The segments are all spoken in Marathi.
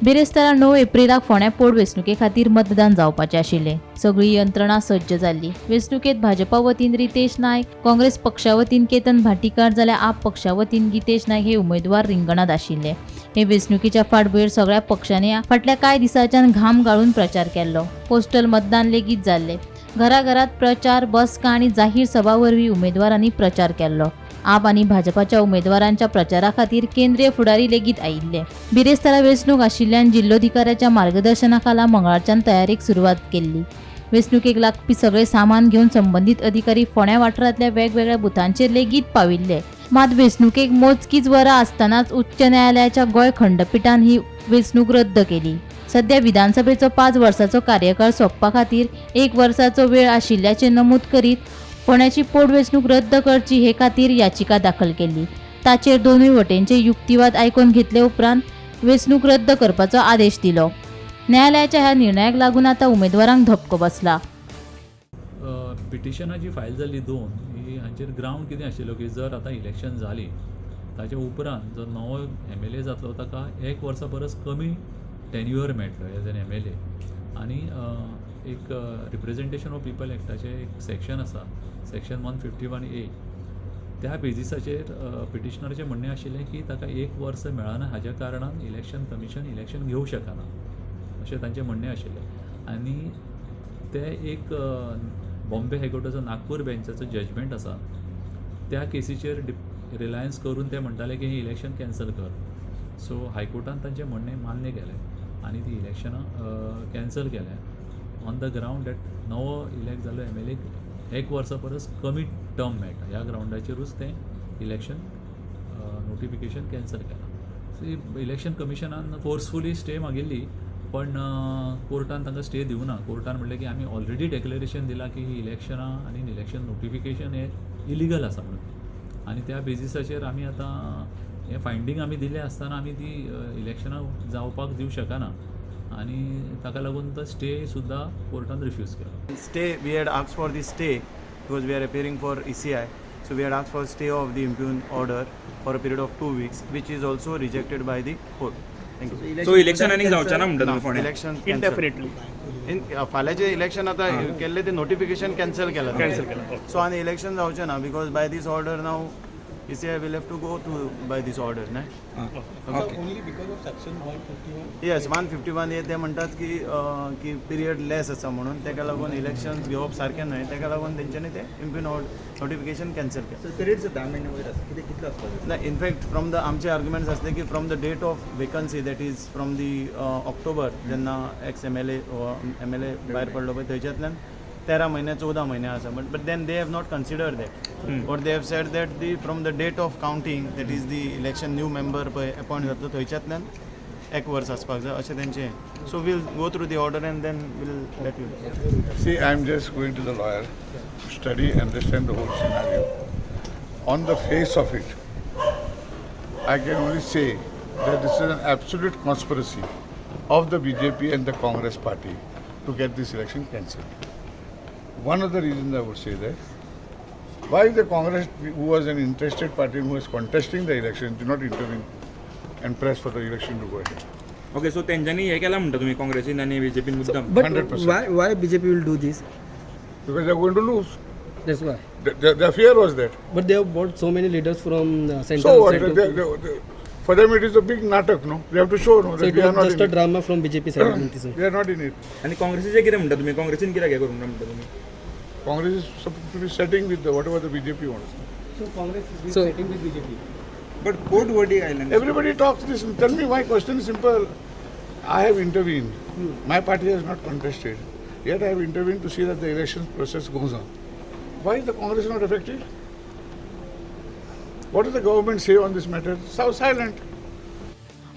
बिरेस्तारा 9 एप्रिलाक फोंड्या पोटवेंचणुके खातीर मतदान जावपाचें आशिल्लें. सगळी यंत्रणा सज्ज जाल्ली. वेंचणुकेंत भाजपा वतीन रितेश नायक, काँग्रेस पक्षा वतीन केतन भाटीकार जाल्यार आप पक्षा वतीन गितेश नायक हे उमेदवार रिंगणात आशिल्ले. हे वेंचणुकेच्या फाटभुंयेर सगळ्या पक्षांनी फाटल्या कांय दिसांच्यान घाम गाळून प्रचार केल्लो. पोस्टल मतदान लेगीत जाल्लें. घराघरात प्रचार, बसका आनी जाहीर सभा वरवीं उमेदवारांनी प्रचार केल्लो. आप आनी भाजपाच्या उमेदवारांच्या प्रचारा खातीर केंद्रीय फुडारी लेगीत आयिल्ले. बिरेस्तारा वेंचणूक आशिल्ल्यान जिल्लोधिकाऱ्याच्या मार्गदर्शना खाला मंगळारच्यान तयारेक सुरवात केल्ली. वेंचणुकेक लागपी सगळे सामान घेवन संबंधीत अधिकारी फोंड्या वाठारांतल्या वेगवेगळ्या बुथांचेर लेगीत पाविल्ले. मात वेंचणुकेक मोजकीच वरां आसतनाच उच्च न्यायालयाच्या गोंय खंडपीठान ही वेंचणूक रद्द केली. सध्या विधानसभेचो 5 वर्सांचो कार्यकाळ सोंपपा खातीर 1 वर्साचो वेळ आशिल्ल्याचें नमूद करीत फोंड्याची पोटवेंचणूक रद्द करची हे खातीर याचिका दाखल केली. ताचेर दोनूय वटेनचे युक्तिवाद आयकून घेतले उपरांत वेंचणूक रद्द करपाचो आदेश दिलो. न्यायालयाच्या ह्या निर्णयाक लागून आतां उमेदवारांक धपको बसला. पिटिशनां जी फायल जाल्ली 2 ही हांचेर ग्रावंड कितें आशिल्लो की जर आतां इलेक्शन जाली ताचे उपरांत जो नवो MLA जातलो ताका 1 वर्सा परस कमी टेन्युअर मेळटलो एज एन MLA. आनी एक रिप्रेझेंटेशन ऑफ पीपल एक्टाचें एक सेक्शन आसा, सेक्शन 151A. त्या बेजिसाचेर पिटिशनराचें म्हणणें आशिल्लें की ताका 1 वर्स मेळना, हाज्या कारणान इलेक्शन कमिशन इलेक्शन घेवंक शकना अशें तांचें म्हणणें आशिल्लें. आनी ते एक बॉम्बे हायकोर्टाचो नागपूर बेंचाचो जजमेंट आसा त्या केसीचेर रिलायन्स करून ते म्हणटाले की ही इलेक्शन कॅन्सल कर. सो हायकोर्टान तांचें म्हणणें मान्य केलें आनी ती इलेक्शनां कॅन्सल केल्या ऑन द ग्रावंड दॅट नवो इलेक्ट जाल्लो MLA 1 वर्सा परस कमी टर्म मेळटा. ह्या ग्रावंडाचेरूच तें इलेक्शन नोटिफिकेशन कॅन्सल केलां. सो इलेक्शन कमिशनान फोर्सफुली स्टे मागिल्ली पण कोर्टान तांकां स्टे दिवना. कोर्टान म्हणलें की आमी ऑलरेडी डेक्लेरेशन दिलां की ही इलेक्शनां आनी इलेक्शन नोटिफिकेशन हें इलिगल आसा म्हणून. आनी त्या बेजिसाचेर आमी आतां हें फायंडींग आमी दिलें आसतना आमी ती इलेक्शनां जावपाक दिवंक शकना आनी ताका लागून तो स्टे सुद्दां कोर्टान रिफ्यूज केलो. Stay, we had asked for the stay because we are appearing for ECI. So we had asked for stay of the impugned order for a period of 2 weeks, which is also rejected by the court. Thank you. So election आनी जावचें ना म्हणटा तुमी फोंड्या? Election Indefinitely. फाल्यांचे इलेक्शन आतां केल्लें तें नोटिफिकेशन कॅन्सल केलां. सो आनी इलेक्शन जावचें ना बिकॉज बाय दीस ऑर्डर नाव ECI will have to go to by this order, ना? Only because of section 151. Yes, 151A ते म्हणटात की पिरियड लेस आसा म्हणून तेका लागून इलेक्शन्स घेवप सारकें न्हय. तेका लागून तेंच्यांनी ते नोटिफिकेशन कॅन्सल केलें. पिरियड 10 महिने वयर आसा कितले आसपाक ना इनफॅक्ट फ्रॉम द आमचे आर्ग्युमेंट्स आसले की from the date of vacancy that is from the October जेन्ना एक्स MLA भायर पडलो पळय थंयच्यातल्यान 13 महिने 14 महिने आसा. But then they have not considered that. What they have said that from the date of counting, that is the election new member पळय अपॉइंट जातलो थंयच्यातल्यान 1 वर्स आसपाक जाय अशें तेंचें. So we'll go through the order and then we'll let you know. See, I'm just going to the lawyer to study, understand the whole scenario. On the face of it, I can only say that this is an absolute conspiracy of the BJP and the Congress party to get this election cancelled. One of the reasons I would say that, why the Congress, who was an interested party who was contesting the election, did not intervene and press for the election to go ahead? Okay, so तेंच्यांनी हे केला म्हणटा तुमी काँग्रेसीन आनी BJPन मुद्दाम? But 100%. why BJP will do this? Because they are going to lose. That's why. Their fear was that. But they have brought so many leaders from So central. what? For them it is a big natak, no? They have to show, no? So That it we are was not just in a it. drama from BJP side. I think so. They are not in it. आनी काँग्रेसीचे कितें म्हणटा तुमी? काँग्रेसीन कित्याक हे करूंक ना म्हणटा तुमी? Congress is supposed to be setting with whatever the BJP wants. So Congress is So- fighting with BJP. But court verdict आयला. Everybody talks this. Tell me, my question is simple. I have intervened. My party has not contested. Yet I have intervened to see that the election process goes on. Why is the Congress not affected? What does the government say on this matter? So silent.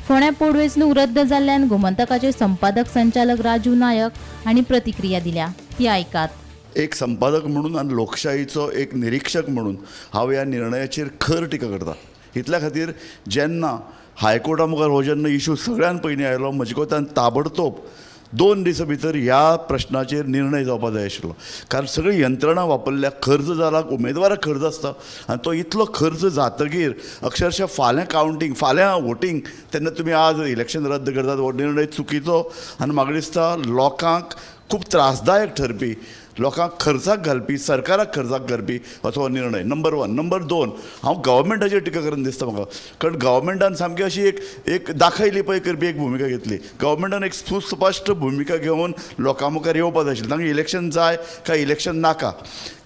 फोंड्या पोटवेंचणूक रद्द जाल्ल्यान गोमंतकाचे संपादक संचालक राजू नायक हांणी प्रतिक्रिया दिल्या. ती आयकात. एक संपादक म्हणून आनी लोकशाहीचो एक निरीक्षक म्हणून हांव ह्या निर्णयाचेर खर टिका करता. इतल्या खातीर जेन्ना हायकोर्टा मुखार हो जेन्ना इशू सगळ्यान पयलीं आयलो म्हजे कोतान ताबडतोब 2 दिसां भितर ह्या प्रश्नाचेर निर्णय जावपाक जाय आशिल्लो. कारण सगळी यंत्रणा वापरल्या, खर्च जाला, उमेदवाराक खर्च आसता आनी तो इतलो खर्च जातकीर अक्षरशः फाल्यां कावंटींग, फाल्यां वोटींग तेन्ना तुमी आज इलेक्शन रद्द करतात, हो निर्णय चुकीचो आनी म्हाका दिसता लोकांक खूब त्रासदायक ठरपी, लोकांक खर्चाक घालपी, सरकाराक खर्चाक घालपी असो हो निर्णय. नंबर 1. नंबर 2, हांव गव्हर्मेंटाचेर टिका करून दिसता म्हाका, कारण गव्हर्मेंटान सामकी अशी एक दाखयली पळय करपी एक भुमिका घेतली. गव्हर्मेंटान एक सुस्पश्ट भुमिका घेवन लोकां मुखार येवपाक जाय आशिल्लें. तांकां इलेक्शन जाय काय इलेक्शन नाका.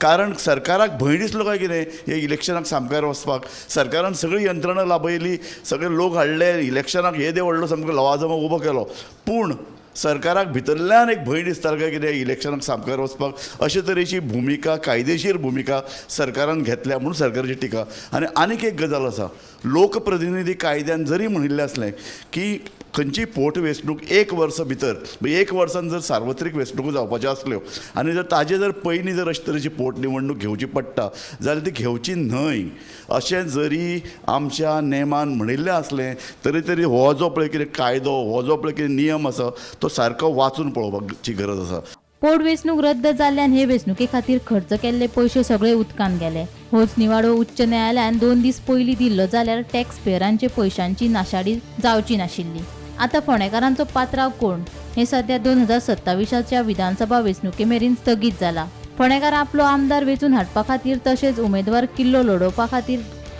कारण सरकाराक भंय दिसलो काय कितें हे इलेक्शनाक सामकार वचपाक. सरकारान सगळी यंत्रणा लाभयली, सगळे लोक हाडले, इलेक्शनाक हे व्हडलो सामको लवाजमो उबो केलो. पूण सरकाराक भितरल्यान एक भंय दिसतालो काय कितें इलेक्शनाक सामकार वचपाक. अशे तरेची भुमिका, कायदेशीर भुमिका सरकारान घेतल्या म्हणून सरकाराची टिका. आनीक एक गजाल आसा, लोकप्रतिनिधी कायद्यान जरी म्हणिल्लें असलें की खंयची पोटवेंचणूक 1 वर्स भितर, 1 वर्सान जर सार्वत्रीक वेंचणुको जावपाच्यो आसल्यो आनी जर ताजे जर पयलीं जर अशे तरेची पोटनिवडणूक घेवची पडटा जाल्यार ती घेवची न्हय अशें जरी आमच्या नेमान म्हणिल्लें असलें तरी हो जो पळय कितें कायदो, हो जो पळय कितें नियम आसा तो सारको वाचून पळोवपाची गरज आसा. पोटवेंचणूक रद्द जाल्ल्यान हे वेंचणुके खातीर खर्च केल्ले पयशे सगळे उदकान गेले. होच निवाडो उच्च न्यायालयान 2 दीस पयलीं दिल्लो जाल्यार टॅक्स पेयरांचे पयशांची नाशाडी जावची नाशिल्ली. आतां फोंडेकारांचो पात्रांव कोण हे सध्या 2027च्या विधानसभा वेंचणुके मेरेन स्थगीत जाला. फोंडेकार आपलो आमदार वेंचून हाडपा खातीर तशेंच उमेदवार किल्लो लडोवपा खातीर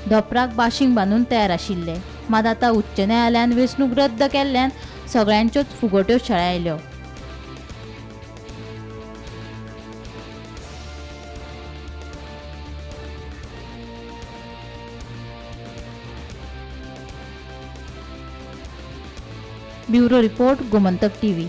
धोपराक बाशिंग बांदून तयार आशिल्ले. मात आतां उच्च न्यायालयान वेंचणूक रद्द केल्ल्यान सगळ्यांच्योच फुगट्यो छळायल्यो. Bureau report Gomantak TV.